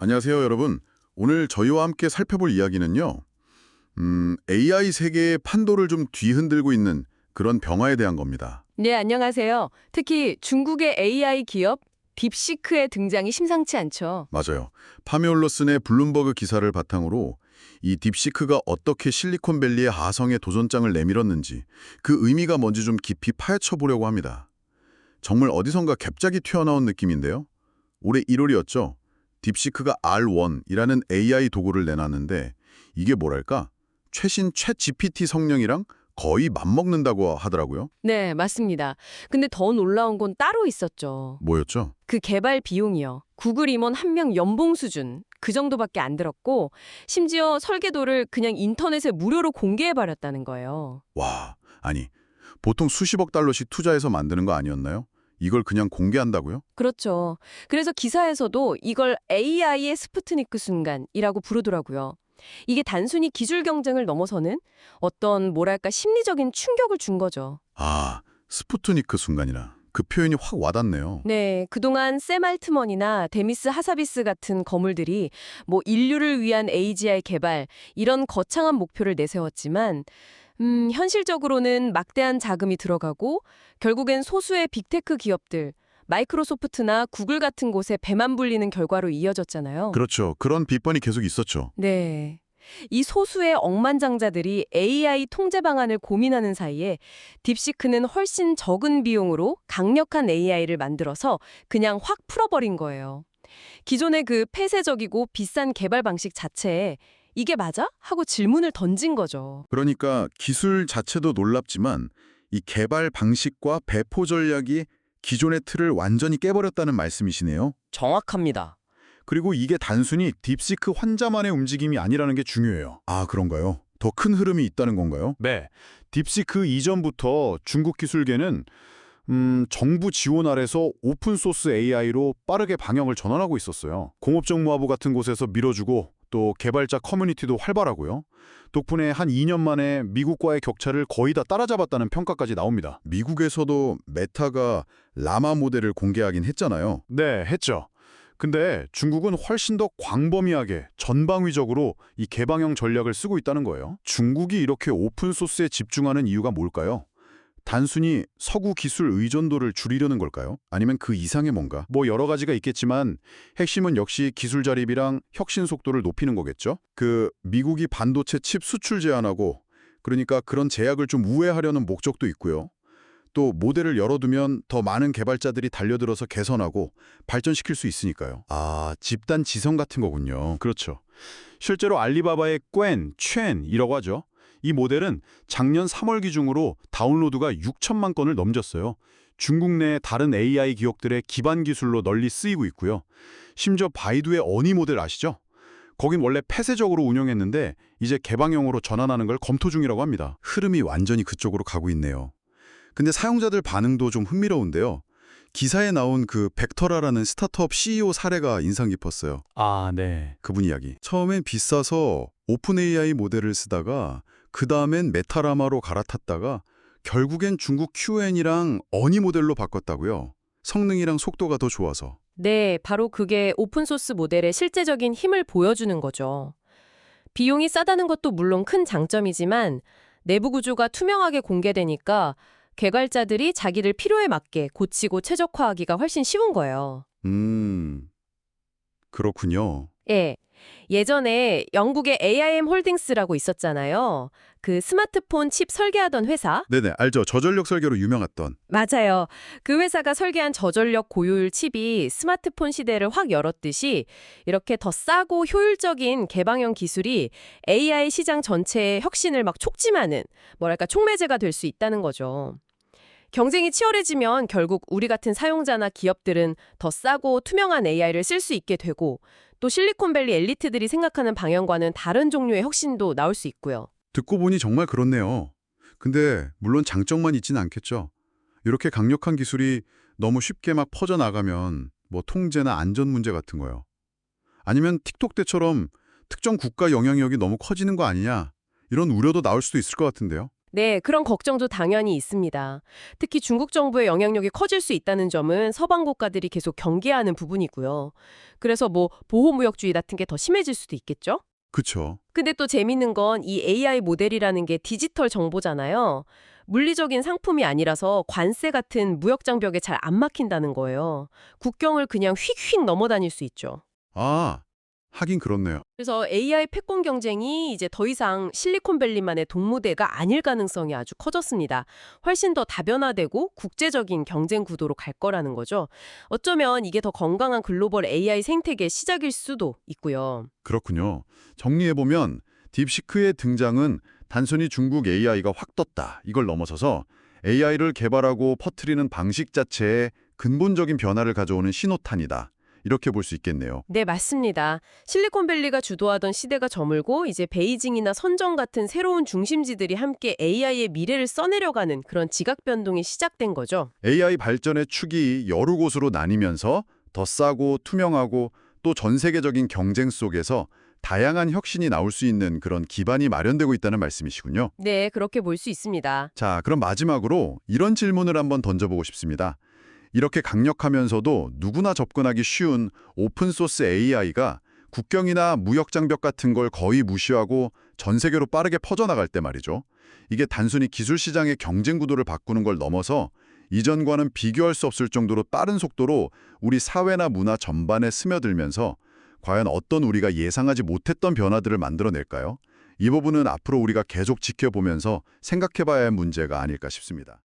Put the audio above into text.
안녕하세요, 여러분. 오늘 저희와 함께 살펴볼 이야기는요. AI 세계의 판도를 좀 뒤흔들고 있는 그런 변화에 대한 겁니다. 네, 안녕하세요. 특히 중국의 AI 기업 딥시크의 등장이 심상치 않죠. 맞아요. 파미올러슨의 블룸버그 기사를 바탕으로 이 딥시크가 어떻게 실리콘밸리의 하성에 도전장을 내밀었는지 그 의미가 뭔지 좀 깊이 파헤쳐 보려고 합니다. 정말 어디선가 갑자기 튀어나온 느낌인데요. 올해 1월이었죠. 딥시크가 R1이라는 AI 도구를 내놨는데 이게 뭐랄까? 최신 챗 GPT 성능이랑 거의 맞먹는다고 하더라고요. 네, 맞습니다. 근데 더 놀라운 건 따로 있었죠. 뭐였죠? 그 개발 비용이요. 구글 임원 한 명 연봉 수준. 그 정도밖에 안 들었고 심지어 설계도를 그냥 인터넷에 무료로 공개해버렸다는 거예요. 와, 아니, 보통 수십억 달러씩 투자해서 만드는 거 아니었나요? 이걸 그냥 공개한다고요? 그렇죠. 그래서 기사에서도 이걸 AI의 스푸트니크 순간이라고 부르더라고요. 이게 단순히 기술 경쟁을 넘어서는 어떤 뭐랄까 심리적인 충격을 준 거죠. 아, 스푸트니크 순간이라. 그 표현이 확 와닿네요. 네, 그동안 샘 알트먼이나 데미스 하사비스 같은 거물들이 뭐 인류를 위한 AGI 개발 이런 거창한 목표를 내세웠지만 현실적으로는 막대한 자금이 들어가고 결국엔 소수의 빅테크 기업들, 마이크로소프트나 구글 같은 곳에 배만 불리는 결과로 이어졌잖아요. 그렇죠. 그런 비판이 계속 있었죠. 네. 이 소수의 억만장자들이 AI 통제 방안을 고민하는 사이에 딥시크는 훨씬 적은 비용으로 강력한 AI를 만들어서 그냥 확 풀어버린 거예요. 기존의 그 폐쇄적이고 비싼 개발 방식 자체에 이게 맞아? 하고 질문을 던진 거죠. 그러니까 기술 자체도 놀랍지만 이 개발 방식과 배포 전략이 기존의 틀을 완전히 깨버렸다는 말씀이시네요. 정확합니다. 그리고 이게 단순히 딥시크 환자만의 움직임이 아니라는 게 중요해요. 아, 그런가요? 더 큰 흐름이 있다는 건가요? 네. 딥시크 이전부터 중국 기술계는 정부 지원 아래서 오픈소스 AI로 빠르게 방향을 전환하고 있었어요. 공업정무화부 같은 곳에서 밀어주고 또 개발자 커뮤니티도 활발하고요. 덕분에 한 2년 만에 미국과의 격차를 거의 다 따라잡았다는 평가까지 나옵니다. 미국에서도 메타가 라마 모델을 공개하긴 했잖아요. 네, 했죠. 근데 중국은 훨씬 더 광범위하게 전방위적으로 이 개방형 전략을 쓰고 있다는 거예요. 중국이 이렇게 오픈소스에 집중하는 이유가 뭘까요? 단순히 서구 기술 의존도를 줄이려는 걸까요? 아니면 그 이상의 뭔가? 뭐 여러 가지가 있겠지만 핵심은 역시 기술 자립이랑 혁신 속도를 높이는 거겠죠? 미국이 반도체 칩 수출 제한하고 그러니까 그런 제약을 좀 우회하려는 목적도 있고요. 또 모델을 열어두면 더 많은 개발자들이 달려들어서 개선하고 발전시킬 수 있으니까요. 아, 집단 지성 같은 거군요. 그렇죠. 실제로 알리바바의 쾨이라고 하죠. 이 모델은 작년 3월 기준으로 다운로드가 6천만 건을 넘겼어요. 중국 내 다른 AI 기업들의 기반 기술로 널리 쓰이고 있고요. 심지어 바이두의 어니 모델 아시죠? 거긴 원래 폐쇄적으로 운영했는데 이제 개방형으로 전환하는 걸 검토 중이라고 합니다. 흐름이 완전히 그쪽으로 가고 있네요. 근데 사용자들 반응도 좀 흥미로운데요. 기사에 나온 그 벡터라라는 스타트업 CEO 사례가 인상 깊었어요. 아, 네. 그분 이야기. 처음엔 비싸서 오픈 AI 모델을 쓰다가 그 다음엔 메타라마로 갈아탔다가 결국엔 중국 QN이랑 어니 모델로 바꿨다고요. 성능이랑 속도가 더 좋아서. 네, 바로 그게 오픈소스 모델의 실제적인 힘을 보여주는 거죠. 비용이 싸다는 것도 물론 큰 장점이지만 내부 구조가 투명하게 공개되니까 개발자들이 자기들 필요에 맞게 고치고 최적화하기가 훨씬 쉬운 거예요. 그렇군요. 예. 예전에 영국의 AIM 홀딩스라고 있었잖아요. 그 스마트폰 칩 설계하던 회사. 네네, 알죠. 저전력 설계로 유명했던. 맞아요. 그 회사가 설계한 저전력 고효율 칩이 스마트폰 시대를 확 열었듯이 이렇게 더 싸고 효율적인 개방형 기술이 AI 시장 전체의 혁신을 막 촉진하는, 뭐랄까 촉매제가 될 수 있다는 거죠. 경쟁이 치열해지면 결국 우리 같은 사용자나 기업들은 더 싸고 투명한 AI를 쓸 수 있게 되고 또 실리콘밸리 엘리트들이 생각하는 방향과는 다른 종류의 혁신도 나올 수 있고요. 듣고 보니 정말 그렇네요. 근데 물론 장점만 있지는 않겠죠. 이렇게 강력한 기술이 너무 쉽게 막 퍼져나가면 뭐 통제나 안전 문제 같은 거요. 아니면 틱톡 때처럼 특정 국가 영향력이 너무 커지는 거 아니냐 이런 우려도 나올 수도 있을 것 같은데요. 네, 그런 걱정도 당연히 있습니다. 특히 중국 정부의 영향력이 커질 수 있다는 점은 서방 국가들이 계속 경계하는 부분이고요. 그래서 뭐 보호무역주의 같은 게 더 심해질 수도 있겠죠? 그쵸. 근데 또 재밌는 건 이 AI 모델이라는 게 디지털 정보잖아요. 물리적인 상품이 아니라서 관세 같은 무역 장벽에 잘 안 막힌다는 거예요. 국경을 그냥 휙휙 넘어 다닐 수 있죠. 아, 하긴 그렇네요. 그래서 AI 패권 경쟁이 이제 더 이상 실리콘밸리만의 동무대가 아닐 가능성이 아주 커졌습니다. 훨씬 더 다변화되고 국제적인 경쟁 구도로 갈 거라는 거죠. 어쩌면 이게 더 건강한 글로벌 AI 생태계의 시작일 수도 있고요. 그렇군요. 정리해보면 딥시크의 등장은 단순히 중국 AI가 확 떴다, 이걸 넘어서서 AI를 개발하고 퍼뜨리는 방식 자체에 근본적인 변화를 가져오는 신호탄이다. 이렇게 볼 수 있겠네요. 네, 맞습니다. 실리콘밸리가 주도하던 시대가 저물고 이제 베이징이나 선정 같은 새로운 중심지들이 함께 AI의 미래를 써내려가는 그런 지각 변동이 시작된 거죠. AI 발전의 축이 여러 곳으로 나뉘면서 더 싸고 투명하고 또 전 세계적인 경쟁 속에서 다양한 혁신이 나올 수 있는 그런 기반이 마련되고 있다는 말씀이시군요. 네, 그렇게 볼 수 있습니다. 자, 그럼 마지막으로 이런 질문을 한번 던져보고 싶습니다. 이렇게 강력하면서도 누구나 접근하기 쉬운 오픈소스 AI가 국경이나 무역 장벽 같은 걸 거의 무시하고 전 세계로 빠르게 퍼져나갈 때 말이죠. 이게 단순히 기술 시장의 경쟁 구도를 바꾸는 걸 넘어서 이전과는 비교할 수 없을 정도로 빠른 속도로 우리 사회나 문화 전반에 스며들면서 과연 어떤 우리가 예상하지 못했던 변화들을 만들어낼까요? 이 부분은 앞으로 우리가 계속 지켜보면서 생각해봐야 할 문제가 아닐까 싶습니다.